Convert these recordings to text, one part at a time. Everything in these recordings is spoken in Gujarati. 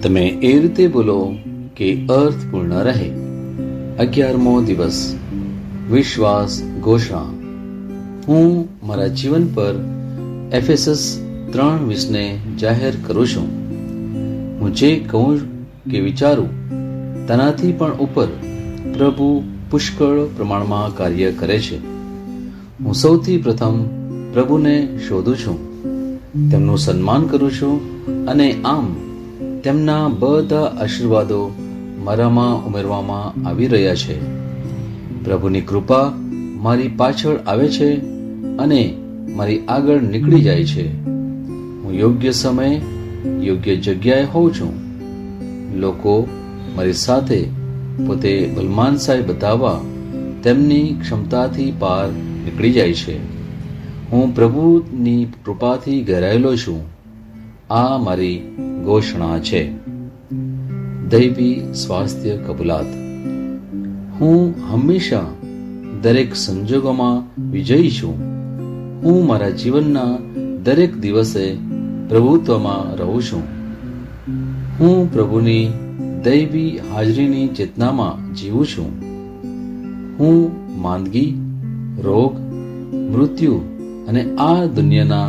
તમે એ રીતે બોલો કે અર્થપૂર્ણ રહે. 11મો દિવસ, વિશ્વાસ ઘોષણા. હું મારા જીવન પર એફેસસ 3:20 જાહેર કરું છું. હું જે કહું કે વિચારું તેનાથી પણ ઉપર પ્રભુ પુષ્કળ પ્રમાણમાં કાર્ય કરે છે. હું સૌથી પ્રથમ પ્રભુને શોધું છું, તેમનું સન્માન કરું છું અને આમ તેમના બધા આશીર્વાદો મારામાં ઉમેરવામાં આવી રહ્યા છે. પ્રભુની કૃપા મારી પાછળ આવે છે અને મારી આગળ નીકળી જાય છે. હું યોગ્ય સમયે યોગ્ય જગ્યાએ હોઉં છું. લોકો મારી સાથે પોતે ભલમાનસાઈ બતાવવા તેમની ક્ષમતાથી પાર નીકળી જાય છે. હું પ્રભુની કૃપાથી ઘેરાયેલો છું. આ મારી ઘોષણા છે. દૈવી સ્વાસ્થ્ય કબૂલાત. હું હંમેશા દરેક સંજોગોમાં વિજયી છું. હું મારા જીવનના દરેક દિવસે પ્રભુત્વમાં રહું છું. હું પ્રભુની દૈવી હાજરીની ચેતનામાં જીવું છું. હું માંદગી, રોગ, મૃત્યુ અને આ દુનિયાના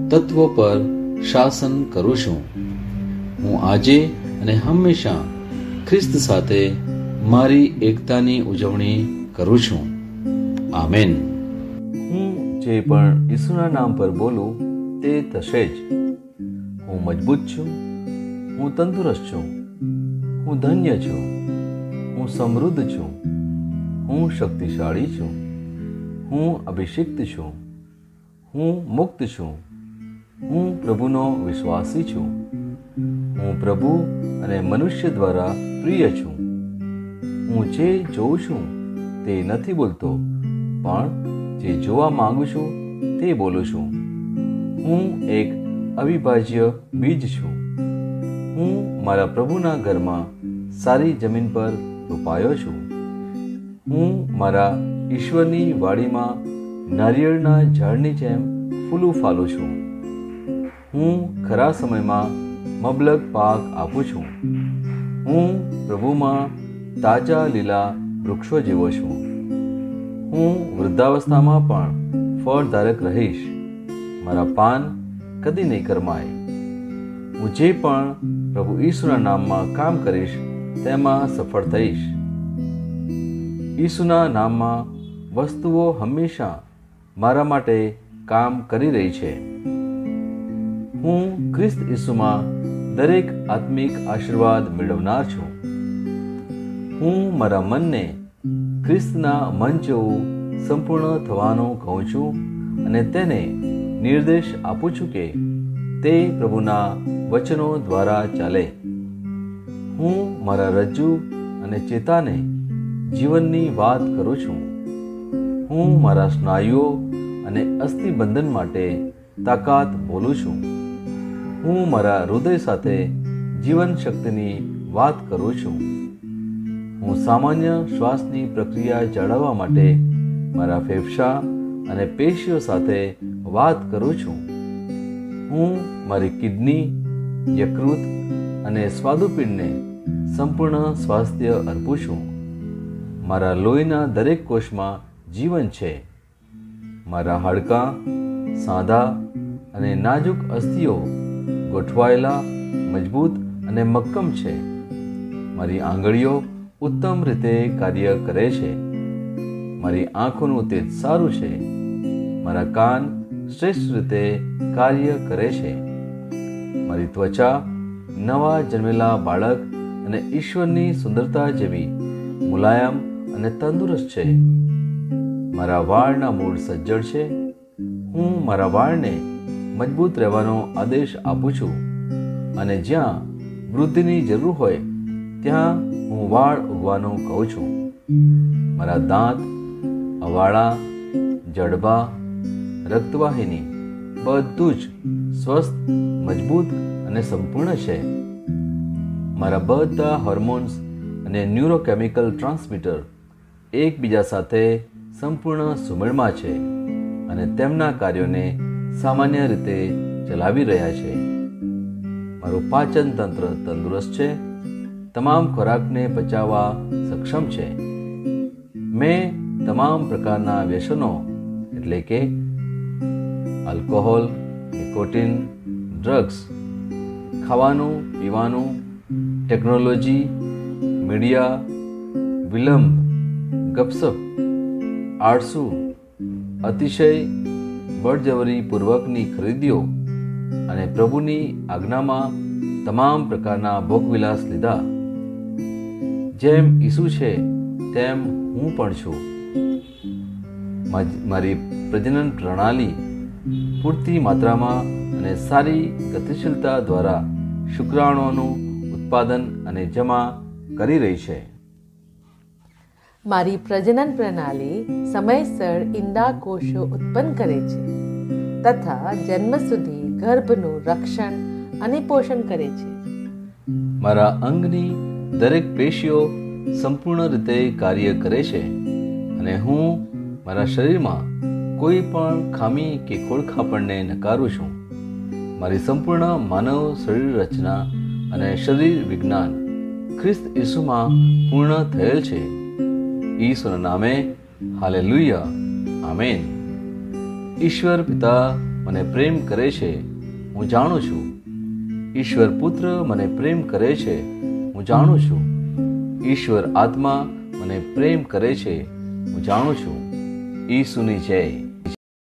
તત્વો પર શાસન કરું છું. હું આજે અને હંમેશા ખ્રિસ્ત સાથે મારી એકતાની ઉજવણી કરું છું. આમેન. હું જે પણ ઈસુના નામ પર બોલું તે થશે જ. હું મજબૂત છું. હું તંદુરસ્ત છું. હું ધન્ય છું. હું સમૃદ્ધ છું. હું શક્તિશાળી છું. હું અભિષિક્ત છું. હું મુક્ત છું. હું પ્રભુનો વિશ્વાસી છું. હું પ્રભુ અને મનુષ્ય દ્વારા પ્રિય છું. હું જે જોઉં છું તે નથી બોલતો, પણ જે જોવા માંગુ છું તે બોલું છું. હું એક અવિભાજ્ય બીજ છું. હું મારા પ્રભુના ઘરમાં સારી જમીન પર રોપાયો છું. હું મારા ઈશ્વરની વાડીમાં નારિયેળના ઝાડની જેમ ફૂલું ફાલું છું. હું ખરા સમયમાં મબલક પાક આપું છું. હું પ્રભુમાં તાજા લીલા વૃક્ષો જેવો છું. હું વૃદ્ધાવસ્થામાં પણ ફળધારક રહીશ. મારા પાન કદી નહીં કરમાય. હું જે પણ પ્રભુ ઈસુના નામમાં કામ કરીશ તેમાં સફળ થઈશ. ઈસુના નામમાં વસ્તુઓ હંમેશા મારા માટે કામ કરી રહી છે. હું ખ્રિસ્ત ઈસુમાં દરેક આત્મિક આશીર્વાદ મેળવનાર છું. હું મારા મનને ખ્રિસ્તના મન જેવું સંપૂર્ણ થવાનું કહું છું અને તેને નિર્દેશ આપું છું કે તે પ્રભુના વચનો દ્વારા ચાલે. હું મારા રજ્જુ અને ચેતાને જીવનની વાત કરું છું. હું મારા સ્નાયુઓ અને અસ્થિબંધન માટે તાકાત બોલું છું. હું મારા હૃદય સાથે જીવન શક્તિની વાત કરું છું. હું સામાન્ય શ્વાસની પ્રક્રિયા જાળવવા માટે મારા ફેફસા અને પેશીઓ સાથે વાત કરું છું. હું મારી કિડની, યકૃત અને સ્વાદુપિંડને સંપૂર્ણ સ્વાસ્થ્ય અર્પું છું. મારા લોહીના દરેક કોષમાં જીવન છે. મારા હાડકાં સાદા અને નાજુક અસ્થિઓ ગોઠવાયેલા, મજબૂત અને મક્કમ છે. મારી આંગળીઓ ઉત્તમ રીતે કાર્ય કરે છે. મારી આંખોનું તેજ સારું છે. મારા કાન શ્રેષ્ઠ રીતે કાર્ય કરે છે. મારી ત્વચા નવા જન્મેલા બાળક અને ઈશ્વરની સુંદરતા જેવી મુલાયમ અને તંદુરસ્ત છે. મારા વાળના મૂળ સજ્જડ છે. હું મારા વાળને મજબૂત રહેવાનો આદેશ આપું છું અને જ્યાં વૃદ્ધિની જરૂર હોય ત્યાં હું વાળ ઉગવાનું કહું છું. મારા દાંત, અવાળા, જડબા, રક્તવાહિની બધું જ સ્વસ્થ, મજબૂત અને સંપૂર્ણ છે. મારા બધા હોર્મોન્સ અને ન્યુરોકેમિકલ ટ્રાન્સમીટર એકબીજા સાથે સંપૂર્ણ સુમેળમાં છે અને તેમના કાર્યોને સામાન્ય રીતે ચલાવી રહ્યા છે. મારું પાચન તંત્ર તંદુરસ્ત છે, તમામ ખોરાકને પચાવવા સક્ષમ છે. મેં તમામ પ્રકારના વ્યસનો એટલે કે આલ્કોહોલ, નિકોટિન, ડ્રગ્સ, ખાવાનું પીવાનું, ટેકનોલોજી, મીડિયા, વિલંબ, ગપસપ, આળસુ, અતિશય બળજબરીપૂર્વકની ખરીદીઓ અને પ્રભુની આજ્ઞામાં તમામ પ્રકારના ભોગવિલાસ લીધા. જેમ ઈસુ છે તેમ હું પણ છું. મારી પ્રજનન પ્રણાલી પૂરતી માત્રામાં અને સારી ગતિશીલતા દ્વારા શુક્રાણુઓનું ઉત્પાદન અને જમા કરી રહી છે. મારી પ્રજનન પ્રણાલી સમયસર ઈંડા કોષો ઉત્પન્ન કરે છે તથા જન્મ સુધી ગર્ભનું રક્ષણ અને પોષણ કરે છે. મારા અંગની દરેક પેશીઓ સંપૂર્ણ રીતે કાર્ય કરે છે અને હું મારા શરીરમાં કોઈ પણ ખામી કે ખોળખાપણને નકારું છું. મારી સંપૂર્ણ માનવ શરીર રચના અને શરીર વિજ્ઞાન ખ્રિસ્ત ઈસુમાં પૂર્ણ થયેલ છે. ઈસુના નામે હાલેલુયા, આમેન. ઈશ્વર પિતા મને પ્રેમ કરે છે, હું જાણું છું. ઈશ્વર પુત્ર મને પ્રેમ કરે છે, હું જાણું છું. ઈશ્વર આત્મા મને પ્રેમ કરે છે, હું જાણું છું. ઈસુની જય.